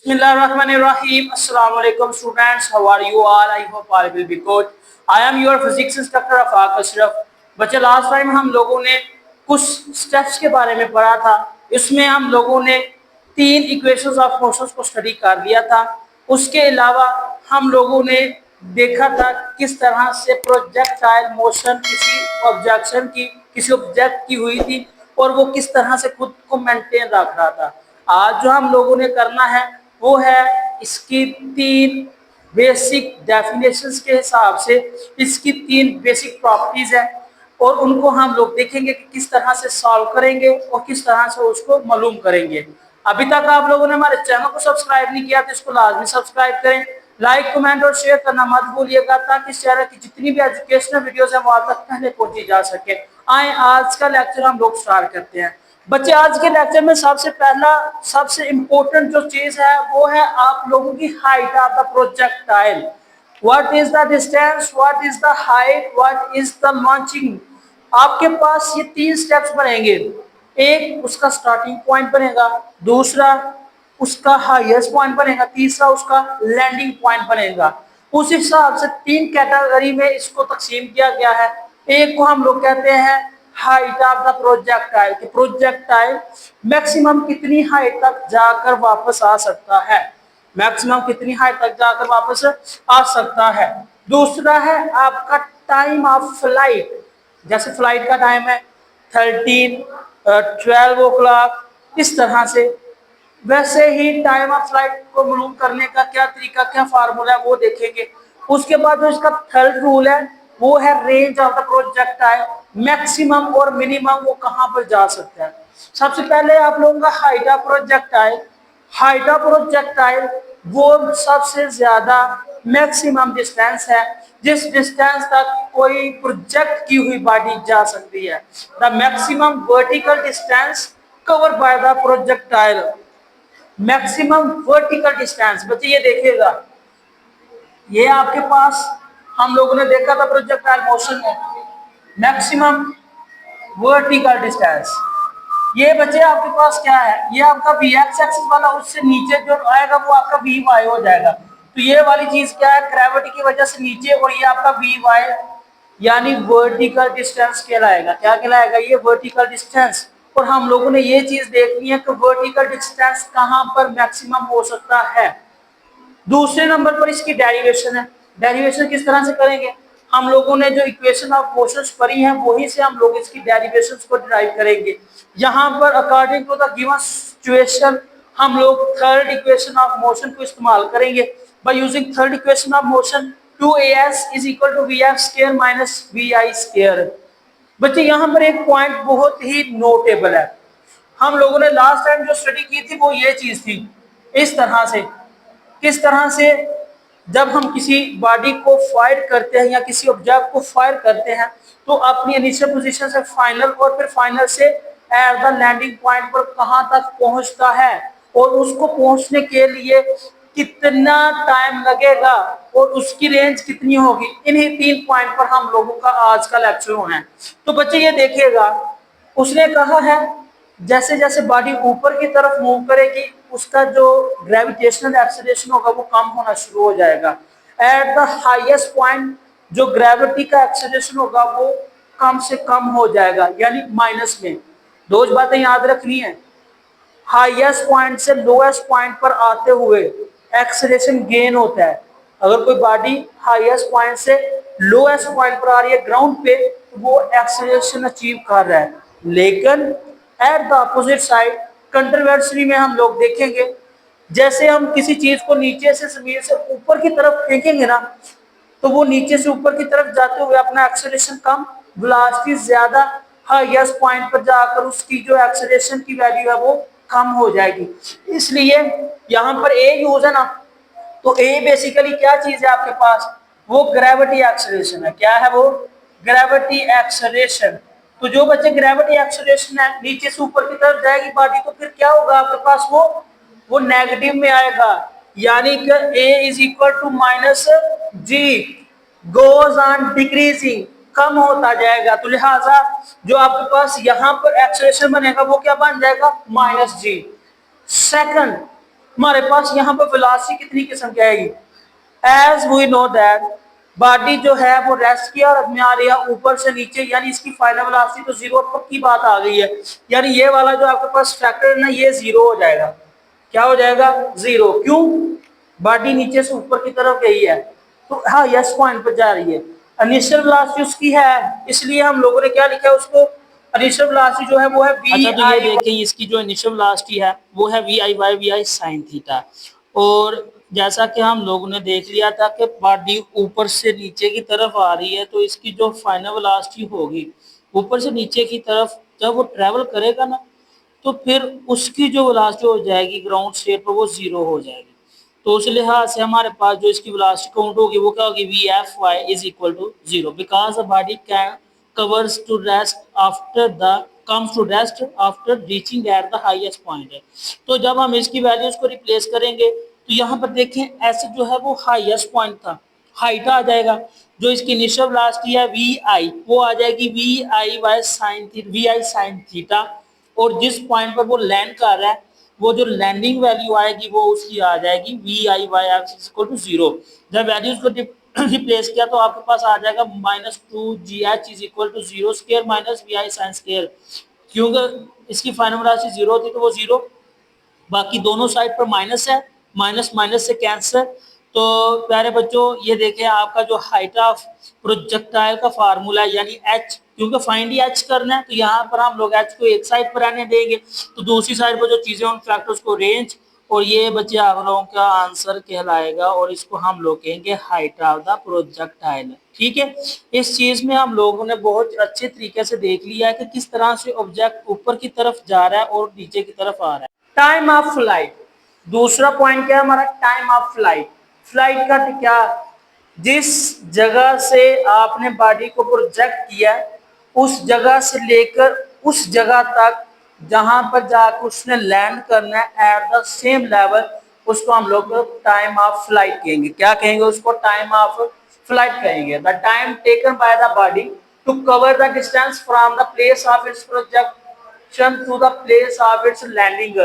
Bismillahirrahmanirrahim. Assalamu alaikum students. How are you all? I hope all will be good. I am your physics instructor Afaq Ashraf. बच्चे last time हम लोगों ने कुछ steps के बारे में पढ़ा था। इसमें हम लोगों ने तीन इक्वेशंस ऑफ मोशंस को स्टडी कर लिया था। उसके अलावा हम लोगों ने देखा था किस तरह से प्रोजेक्टाइल मोशन किसी ऑब्जेक्ट की हुई थी और वो किस तरह से खुद को मेंटेन रख रहा था। आज जो हम लोगों ने करना है वो है इसकी तीन बेसिक डेफिनेशंस के हिसाब से इसकी तीन बेसिक प्रॉपर्टीज है और उनको हम लोग देखेंगे कि किस तरह से सॉल्व करेंगे और किस तरह से उसको मालूम करेंगे। अभी तक आप लोगों ने हमारे चैनल को सब्सक्राइब नहीं किया तो इसको लाजमी सब्सक्राइब करें, लाइक कमेंट और शेयर करना मत भूलिएगा ताकि इस चैनल की जितनी भी एजुकेशनल वीडियोस हैं वो आप तक पहले पहुंची जा सके। आए आज का लेक्चर हम लोग स्टार्ट करते हैं। बच्चे आज के लेक्चर में सबसे इम्पोर्टेंट जो चीज है वो है आप लोगों की height of the projectile. What is the distance, what is the height, what is the launching. आपके पास ये तीन स्टेप्स बनेंगे। एक उसका स्टार्टिंग पॉइंट बनेगा, दूसरा उसका हाईएस्ट पॉइंट बनेगा, तीसरा उसका लैंडिंग पॉइंट बनेगा। उस हिसाब से तीन कैटेगरी में इसको तकसीम किया गया है। एक को हम लोग कहते हैं हाइट ऑफ द प्रोजेक्टाइल कि प्रोजेक्टाइल मैक्सिमम कितनी हाइट तक जाकर वापस आ सकता है, मैक्सिमम कितनी हाइट तक जाकर वापस आ सकता है। दूसरा है आपका टाइम ऑफ फ्लाइट, जैसे फ्लाइट का टाइम है 12 ओ क्लॉक, इस तरह से। वैसे ही टाइम ऑफ फ्लाइट को मालूम करने का क्या तरीका, क्या फार्मूला है वो देखेंगे। उसके बाद जो इसका थर्ड रूल है वो है range of the projectile, maximum और मिनिमम वो कहां पर जा सकता है। सबसे पहले आप लोगों का height of projectile. Height of projectile वो सबसे ज्यादा मैक्सिमम डिस्टेंस है जिस डिस्टेंस तक कोई प्रोजेक्ट की हुई बॉडी जा सकती है। The maximum vertical distance covered by the projectile, maximum vertical distance. बच्चे ये देखिएगा, ये आपके पास हम लोगों ने देखा था प्रोजेक्टाइल मोशन में मैक्सिमम वर्टिकल डिस्टेंस। ये बच्चे आपके पास क्या है, ये आपका वी एक्स एक्सिस वाला, उससे नीचे जो आएगा वो आपका वी वाई हो जाएगा। तो ये वाली चीज क्या है, ग्रेविटी की वजह से नीचे, और ये आपका वी वाई यानी वर्टिकल डिस्टेंस कहलाएगा। क्या कहलाएगा, ये वर्टिकल डिस्टेंस। और हम लोगों ने ये चीज देखनी है कि वर्टिकल डिस्टेंस कहां पर मैक्सिमम हो सकता है। दूसरे नंबर पर इसकी डेरिवेशन है। डेरिवेशन किस तरह से करेंगे, हम लोगों ने जो इक्वेशन ऑफ मोशंस पढ़ी है वही से हम लोग इसकी डेरिवेशंस को डिराइव करेंगे। यहाँ पर according to the given situation हम लोग थर्ड इक्वेशन ऑफ मोशन को इस्तेमाल करेंगे। By using third equation of motion 2as is equal to vf square minus vi square. बच्चे यहाँ पर एक पॉइंट बहुत ही नोटेबल है। हम लोगों ने लास्ट टाइम जो स्टडी की थी वो ये चीज थी, इस तरह से, किस तरह से जब हम किसी बॉडी को फायर करते हैं या किसी ऑब्जेक्ट को फायर करते हैं तो अपनी इनिशियल पोजीशन से फाइनल और फिर फाइनल से एट द लैंडिंग पॉइंट पर कहां तक पहुंचता है और उसको पहुंचने के लिए कितना टाइम लगेगा और उसकी रेंज कितनी होगी। इन्हीं तीन पॉइंट पर हम लोगों का आज का लेक्चर होना है। तो बच्चे ये देखिएगा, उसने कहा है जैसे जैसे बॉडी ऊपर की तरफ मूव करेगी उसका जो ग्रेविटेशनल एक्सेलरेशन होगा वो कम होना शुरू हो जाएगा। एट द हाईएस्ट पॉइंट जो ग्रेविटी का एक्सेलरेशन होगा वो कम से कम हो जाएगा, यानी माइनस में। दो बातें याद रखनी है, हाईएस्ट पॉइंट से लोएस्ट पॉइंट पर आते हुए एक्सेलरेशन गेन होता है। अगर कोई बॉडी हाईएस्ट पॉइंट से लोएस्ट पॉइंट पर आ रही है ग्राउंड पे तो वो एक्सेलरेशन अचीव कर रहा है। लेकिन at the opposite side controversy में हम लोग देखेंगे, जैसे हम किसी चीज को नीचे से जमीन से ऊपर की तरफ फेंकेंगे ना तो वो नीचे से ऊपर की तरफ जाते हुए अपना एक्सेलरेशन कम, वेलोसिटी ज्यादा, हाईएस्ट पॉइंट पर जाकर उसकी जो एक्सेलरेशन की वैल्यू है वो कम हो जाएगी। इसलिए यहाँ पर ए यूज है ना, तो ए बेसिकली क्या चीज है आपके पास, वो ग्रेविटी एक्सेलरेशन है। क्या है वो, ग्रेविटी एक्सेलरेशन। तो जो बच्चे ग्रेविटी एक्सेलरेशन है नीचे से ऊपर की तरफ जाएगी बॉडी तो फिर क्या होगा आपके पास, वो नेगेटिव में आएगा, यानी कि a is equal to minus g, goes on decreasing, कम होता जाएगा। तो लिहाजा जो आपके पास यहाँ पर एक्सेलरेशन बनेगा वो क्या बन जाएगा, माइनस जी। सेकंड, हमारे पास यहाँ पर वेलोसिटी कितनी किस्म की आएगी, as we know that body जो है वो रेस्ट की हालत में आ रही है ऊपर से नीचे, यानी इसकी फाइनल वेलोसिटी तो जीरो पक्की बात आ गई है, यानी ये वाला जो आपके पास फैक्टर है ना ये जीरो हो जाएगा। क्या हो जाएगा, जीरो। क्यों, बॉडी नीचे से ऊपर की तरफ गई है तो हाँ यस पॉइंट पर जा रही है। इनिशियल वेलोसिटी उसकी है, इसलिए हम लोगों ने क्या लिखा है उसको, इनिशियल वेलोसिटी जो है वो है वी। अच्छा तो ये देखें इसकी जो इनिशियल वेलोसिटी है वो है v i by v i sine theta. और जैसा कि हम लोगों ने देख लिया था कि बॉडी ऊपर से नीचे की तरफ आ रही है तो इसकी जो फाइनल वेलोसिटी होगी ऊपर से नीचे की तरफ जब वो ट्रेवल करेगा ना तो फिर उसकी जो वेलोसिटी हो जाएगी ग्राउंड स्टेट पर वो जीरो हो जाएगी। तो उस लिहाज से हमारे पास जो इसकी वेलोसिटी काउंट होगी वो क्या होगी, v f y is equal to zero because the body can covers to rest after the comes to rest after reaching at the highest point है। तो जब हम इसकी वैल्यूज को रिप्लेस करेंगे तो यहाँ पर देखें ऐसे जो है वो हाईएस्ट पॉइंट था, हाइट आ जाएगा। जो इसकी इनिशियल वेलोसिटी है वी आई वो आ जाएगी v i by sine v i sine theta. और जिस पॉइंट पर वो लैंड कर रहा है वो जो लैंडिंग वैल्यू आएगी वो उसकी आ जाएगी v i by x equal to zero. जब वैल्यूज को रिप्लेस किया तो आपके पास आ जाएगा minus two g h is equal to zero square minus v i sine square. क्योंकि इसकी फाइनल वेलोसिटी जीरो थी तो वो जीरो, बाकी दोनों साइड पर माइनस है, माइनस माइनस से कैंसर। तो प्यारे बच्चों ये देखें आपका जो हाइट ऑफ प्रोजेक्टाइल का फार्मूला है यानी एच, क्योंकि फाइंड ही एच करना है तो यहाँ पर हम लोग एच को एक साइड पर रहने देंगे तो दूसरी साइड पर जो चीजें उन फैक्टर्स को रेंज, और ये बच्चे आप लोगों का आंसर कहलाएगा और इसको हम लोग कहेंगे हाइट ऑफ द प्रोजेक्टाइल। ठीक है, इस चीज में हम लोगों ने बहुत अच्छे तरीके से देख लिया है कि किस तरह से ऑब्जेक्ट ऊपर की तरफ जा रहा है और नीचे की तरफ आ रहा है। टाइम ऑफ फ्लाइट, दूसरा पॉइंट क्या है हमारा, टाइम ऑफ फ्लाइट। फ्लाइट का क्या, जिस जगह से आपने बॉडी को प्रोजेक्ट किया उस जगह से लेकर उस जगह तक जहां पर जाकर उसने लैंड करना है एट द सेम लेवल, उसको हम लोग टाइम ऑफ फ्लाइट कहेंगे। क्या कहेंगे उसको, टाइम ऑफ फ्लाइट कहेंगे। The time taken by the body to cover the distance from the place of its projection to the place of its landing.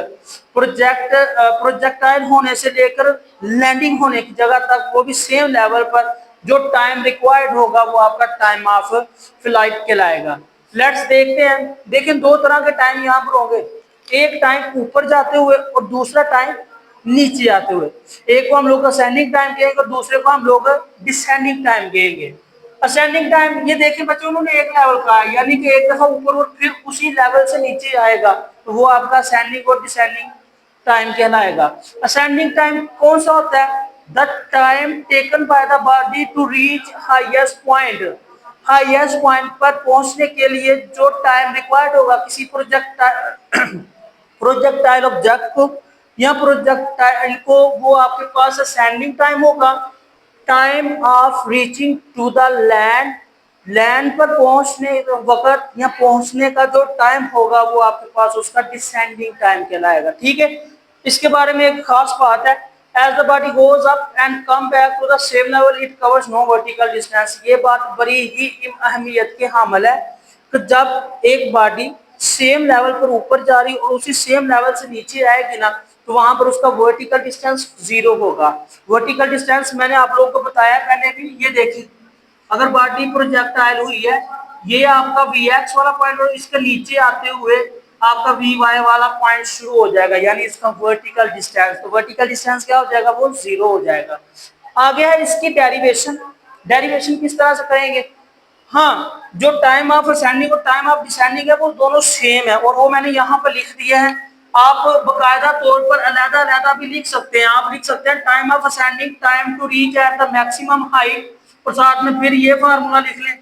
Projectile होने से लेकर लैंडिंग होने की जगह तक वो भी सेम लेवल पर जो टाइम रिक्वायर्ड होगा वो आपका टाइम ऑफ फ्लाइट कहलाएगा। लेट्स देखते हैं, देखें दो तरह के टाइम यहाँ पर होंगे, एक टाइम ऊपर जाते हुए और दूसरा टाइम नीचे आते हुए। एक को हम लोग असेंडिंग टाइम कहेंगे और दूसरे को हम लोग डिसेंडिंग टाइम कहेंगे। असेंडिंग टाइम ये देखिए बच्चों उन्होंने एक लेवल कहा है यानी कि एक दफा ऊपर और फिर उसी लेवल से नीचे आएगा तो वो आपका असेंडिंग और डिसेंडिंग टाइम कहलाएगा। असेंडिंग टाइम कौन सा होता है, the time taken by the body to reach highest point. Highest point पर पहुंचने के लिए जो टाइम रिक्वायर्ड होगा किसी प्रोजेक्टाइल ऑब्जेक्ट को या प्रोजेक्टाइल को, वो आपके पास असेंडिंग टाइम होगा। Time of reaching to the land, land पर पहुंचने वक्त या पहुंचने का जो टाइम होगा वो आपके पास उसका डिसेंडिंग टाइम कहलाएगा। ठीक है, इसके बारे में एक खास बात है, as the body goes up and come back to the same level it covers no vertical distance. ये बात बड़ी ही अहमियत के हामिल है कि जब एक बॉडी सेम लेवल पर ऊपर जा रही और उसी सेम लेवल से नीचे आएगी ना तो वहां पर उसका वर्टिकल डिस्टेंस जीरो होगा। वर्टिकल डिस्टेंस मैंने आप लोगों को बताया पहले भी, ये देखिए अगर बॉडी प्रोजेक्टाइल हुई है ये आपका वी एक्स वाला पॉइंट और इसके नीचे आते हुए आपका वी वाई वाला पॉइंट शुरू हो जाएगा यानी इसका वर्टिकल डिस्टेंस। तो वर्टिकल डिस्टेंस क्या हो जाएगा, वो जीरो हो जाएगा। आगे है इसकी डेरिवेशन। डेरिवेशन किस तरह से करेंगे, हाँ जो टाइम ऑफ असेंडिंग और टाइम ऑफ डिसेंडिंग है वो दोनों सेम है और वो मैंने यहाँ पर लिख दिया है। आप बकायदा तौर पर अलग अलग भी लिख सकते हैं, आप लिख सकते हैं time of ascending time to reach at the maximum height, और साथ में फिर ये फार्मूला लिख लें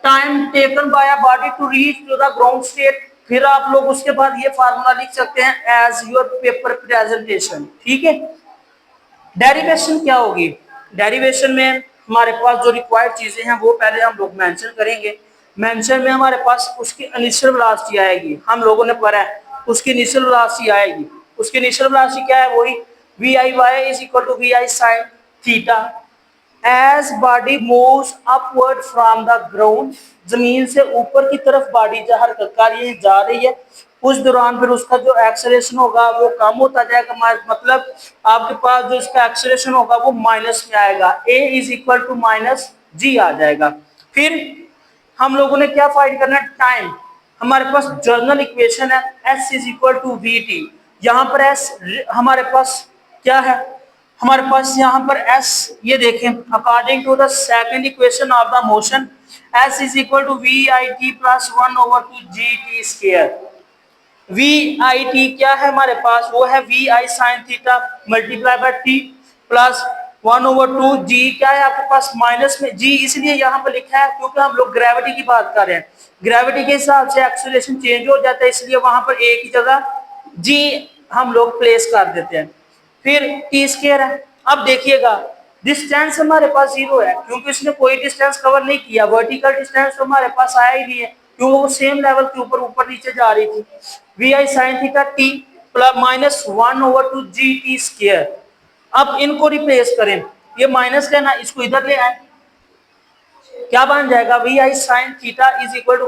time taken by a body to reach to the ground state. फिर आप लोग उसके बाद ये फार्मूला लिख सकते हैं एज योर पेपर प्रेजेंटेशन। ठीक है, डेरिवेशन क्या होगी, डेरिवेशन में हमारे पास जो रिक्वायर्ड चीजें हैं वो पहले हम लोग मेंशन करेंगे। मेंशन में हमारे पास उसकी इनिशियल वेलोसिटी आएगी, हम लोगों ने पढ़ा है उसकी इनिशियल वेलोसिटी आएगी। उसकी इनिशियल वेलोसिटी क्या है, वही v i y is equal to v i sine theta. As body moves upward from the ground, जमीन से ऊपर की तरफ बॉडी जो हरकत कर रही है, जा रही है, उस दौरान फिर उसका जो एक्सेलरेशन होगा वो कम होता जाएगा, मतलब आपके पास जो इसका एक्सेलरेशन होगा वो माइनस में आएगा, a is equal to minus g आ जाएगा। फिर हम लोगों ने क्या फाइंड करना है, टाइम। हमारे पास जर्नल इक्वेशन है s is equal to v t. यहाँ पर s हमारे पास क्या है, हमारे पास यहाँ पर s, ये देखें, according to the second equation of the motion, s is equal to v I T plus 1/2 g t square. We I T क्या है हमारे पास, वो है v i sine theta multiply bye T plus 1/2 जी, क्या है आपके पास माइनस में जी, इसलिए यहाँ पर लिखा है क्योंकि हम लोग ग्रेविटी की बात कर रहे हैं, ग्रेविटी के हिसाब से एक्सेलरेशन चेंज हो जाता है, इसलिए वहां पर ए की जगह जी हम लोग प्लेस कर देते हैं। फिर टी स्क्वायर है। अब देखिएगा डिस्टेंस हमारे पास जीरो है क्योंकि इसने कोई डिस्टेंस कवर नहीं किया, वर्टिकल डिस्टेंस तो हमारे पास आया ही नहीं है क्योंकि वो सेम लेवल के ऊपर ऊपर नीचे जा रही थी। V i sine theta t plus minus 1/2 g t square. अब इनको रिप्लेस करें, ये माइनस लेना, इसको इधर ले आए, क्या बन जाएगा, v i sine theta is equal to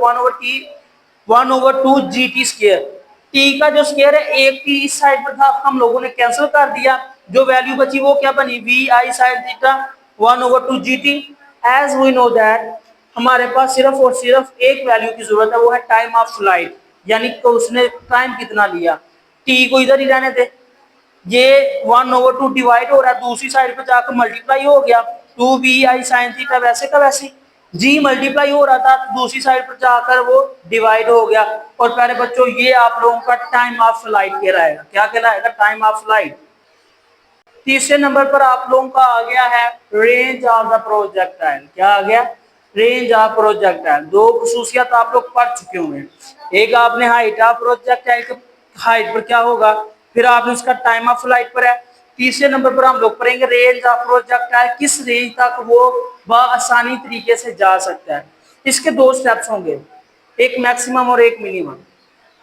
1/2 g t square. T का जो स्क्वायर है, एक टी इस साइड पर था, हम लोगों ने कैंसिल कर दिया, जो वैल्यू बची वो क्या बनी, v i sine theta 1/2 g t। As we know that हमारे पास सिर्फ और सिर्फ एक वैल्यू की जरूरत है, वो है टाइम ऑफ फ्लाइट, यानी कि उसने टाइम कितना लिया। टी को इधर ही रहने दे, ये 1/2 डिवाइड हो रहा है, दूसरी साइड पे जाकर मल्टीप्लाई हो गया, 2 vi साइन थीटा वैसे का वैसे, जी मल्टीप्लाई हो रहा था तो दूसरी साइड पर जाकर वो डिवाइड हो गया। और प्यारे बच्चों ये आप लोगों का टाइम ऑफ फ्लाइट कहलाएगा, क्या कहलाएगा, टाइम ऑफ फ्लाइट। तीसरे नंबर पर आप लोगों का आ गया है रेंज ऑफ द प्रोजेक्टाइल। क्या आ गया, रेंज ऑफ प्रोजेक्टाइल। दो खसूसियत आप लोग पढ़ चुके होंगे, एक आपने हाइट ऑफ प्रोजेक्टाइल, हाइट पर क्या होगा, फिर आपने उसका टाइम ऑफ फ्लाइट पर है। तीसरे नंबर पर हम लोग पढ़ेंगे रेंज ऑफ प्रोजेक्टाइल, किस रेंज तक वो आसानी तरीके से जा सकता है। इसके दो स्टेप्स होंगे, एक मैक्सिमम और एक मिनिमम।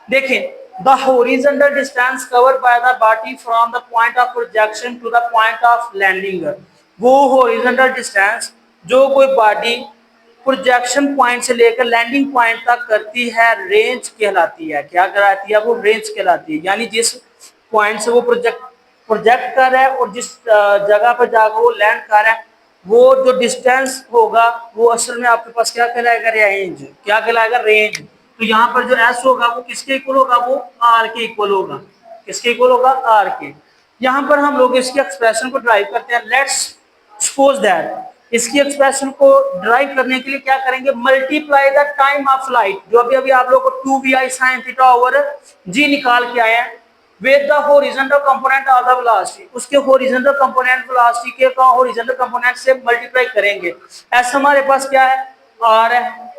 देखें, the horizontal distance covered by the body from the point of projection to the point of landing, वो horizontal distance जो कोई बॉडी प्रोजेक्शन पॉइंट से लेकर लैंडिंग पॉइंट तक करती है रेंज कहलाती है। क्या कहलाती है, वो रेंज कहलाती है, यानी जिस पॉइंट से वो प्रोजेक्ट कर रहा है और जिस जगह पर जाकर वो लैंड कर रहा है, वो जो डिस्टेंस होगा वो असल में आपके पास क्या कहलाएगा, रेंज। क्या कहलाएगा, रेंज। तो यहाँ पर जो एस होगा वो किसके इक्वल होगा, वो आर के इक्वल होगा। किसके इक्वल होगा, आर के। यहाँ पर हम लोग इसके एक्सप्रेशन को ड्राइव करते हैं। लेट्स सपोज दैट इसकी एक्सप्रेशन को ड्राइव करने के लिए क्या करेंगे, multiply the time of flight, जो अभी अभी आप लोग को 2vi sin थीटा ओवर जी निकाल के आए हैं, with the horizontal component of the velocity, उसके horizontal component velocity के का horizontal component से मल्टीप्लाई करेंगे। s हमारे पास क्या है, r है।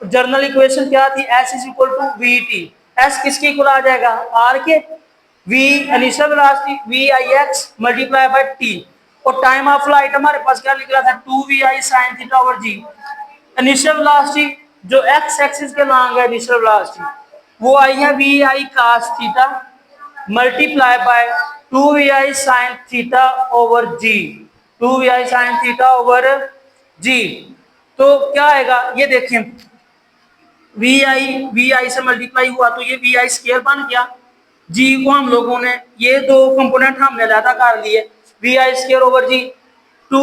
जर्नल इक्वेशन क्या थी, s is equal to v t. s किसके इक्वल आ जाएगा, r के। v initial velocity v i x multiply by t, और टाइम ऑफ फ्लाइट हमारे पास क्या निकला था, 2vi sin theta over g. Initial velocity जो x एक्सिस के लॉन्ग है, इनिशियल वेलोसिटी वो आई है v i cos theta multiply by 2vi sin theta over g, 2vi sin theta over g. तो क्या आएगा, ये देखें, vi से मल्टीप्लाई हुआ तो ये vi स्क्वायर बन गया, जी को हम लोगों ने ये दो कंपोनेंट हमने अलग कर लिए, vi स्क्वायर ओवर जी, 2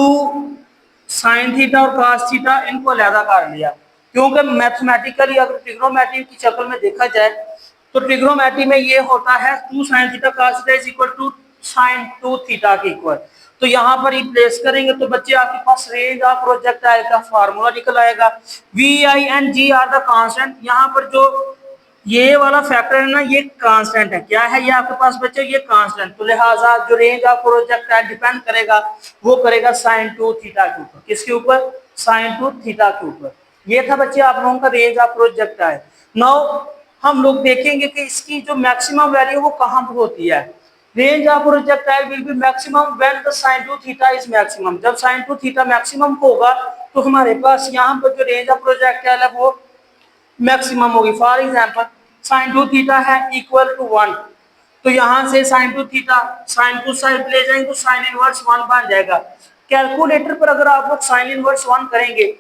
sin थीटा और cos थीटा इनको अलग कर लिया। क्योंकि मैथमेटिकली अगर ट्रिग्नोमेट्री की शक्ल में देखा जाए तो ट्रिग्नोमेट्री में ये होता है 2 sin theta cos theta is equal to sin 2 theta के इक्वल। तो यहाँ पर रिप्लेस करेंगे तो बच्चे आपके पास रेंज ऑफ प्रोजेक्टाइल का फार्मूला निकल आएगा। V i and g are the constant, यहाँ पर जो ये वाला फैक्टर है ना, ये कांस्टेंट है। क्या है ये आपके पास बच्चे, ये कांस्टेंट। तो लिहाजा जो रेंज ऑफ प्रोजेक्टाइल डिपेंड करेगा वो करेगा sin 2 थीटा के ऊपर। किसके ऊपर, sin 2 थीटा के ऊपर। ये था बच्चे आप लोगों का रेंज ऑफ प्रोजेक्टाइल। नाउ हम लोग देखेंगे कि इसकी जो मैक्सिमम वैल्यू वो कहाँ पर होती है। Range of projectile will be maximum when the sin 2 theta is maximum. जब sin 2 थीटा मैक्सिमम होगा तो हमारे पास यहाँ पर जो रेंज ऑफ प्रोजेक्टाइल है वो मैक्सिमम होगी। फॉर एग्जांपल sin 2 थीटा है इक्वल टू 1, तो यहाँ से sin 2 थीटा sin 2 साइड ले जाएंगे तो sin इनवर्स 1 बन जाएगा। कैलकुलेटर पर अगर आप लोग साइन इनवर्स 1 करेंगे,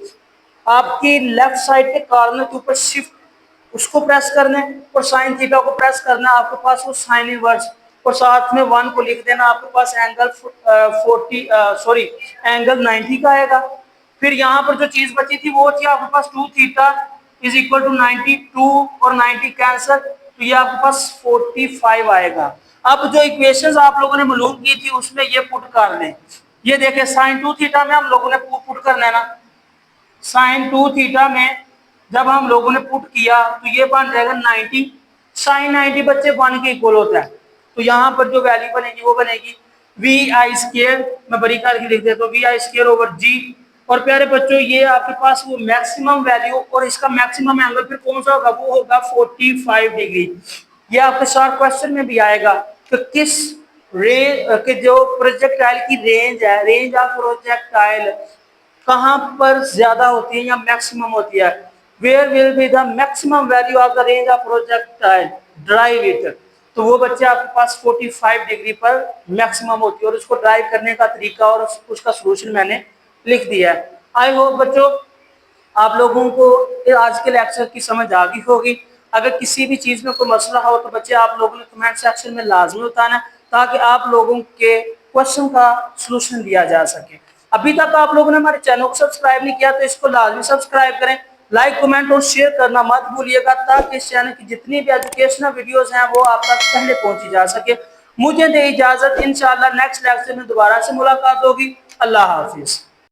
आपकी लेफ्ट साइड के कॉर्नर के ऊपर शिफ्ट उसको प्रेस करना है और साइन थीटा को प्रेस करना है, आपके पास वो साइन इनवर्स और साथ में 1 को लिख देना, आपके पास एंगल 90 का आएगा। फिर यहाँ पर जो चीज बची थी वो थी आपके पास 2 थीटा इज इक्वल टू 92 और 90 कैंसर, तो ये आपके पास 45 आएगा। अब जो इक्वेशंस आप लोगों ने मालूम की थी उसमें ये पुट कर लें। ये देखें साइन 2 थीटा में हम लोगों ने पुट करना है ना, साइन 2 थीटा में जब हम लोगों ने पुट किया तो ये बन जाएगा 90, साइन 90 बच्चे 1 के इक्वल होता है, तो यहाँ पर जो वैल्यू बनेगी वो बनेगी वी आई स्केयर, मैं बड़ी करके लिख देता हूँ वी आई स्केयर ओवर जी। और प्यारे बच्चों ये आपके पास वो मैक्सिमम वैल्यू और इसका मैक्सिमम एंगल फिर कौन सा होगा, वो होगा 45 डिग्री। ये आपके शॉर्ट क्वेश्चन में भी आएगा कि किस के जो प्रोजेक्टाइल की रेंज है, रेंज ऑफ प्रोजेक्टाइल कहां पर ज्यादा होती है या मैक्सिमम होती है, where will be the maximum value of the range of projectile derive it, तो वो बच्चे आपके पास 45 डिग्री पर मैक्सिमम होती है और उसको ड्राइव करने का तरीका और उसका सोल्यूशन मैंने लिख दिया है। आई होप बच्चों आप लोगों को आज के लेक्चर की समझ आ गई होगी। अगर किसी भी चीज में कोई मसला हो तो बच्चे आप लोगों ने कमेंट सेक्शन में लाजमी बताना ताकि आप लोगों के क्वेश्चन का सलूशन दिया जा सके। अभी तक आप लोगों ने हमारे चैनल को सब्सक्राइब नहीं किया तो इसको लाजमी सब्सक्राइब करें, लाइक कमेंट और शेयर करना मत भूलिएगा ताकि इस चैनल की जितनी भी एजुकेशनल वीडियोस हैं वो आप तक पहले पहुंची जा सके। मुझे दे इजाजत, इंशाल्लाह नेक्स्ट लेक्चर में दोबारा से मुलाकात होगी। अल्लाह हाफिज।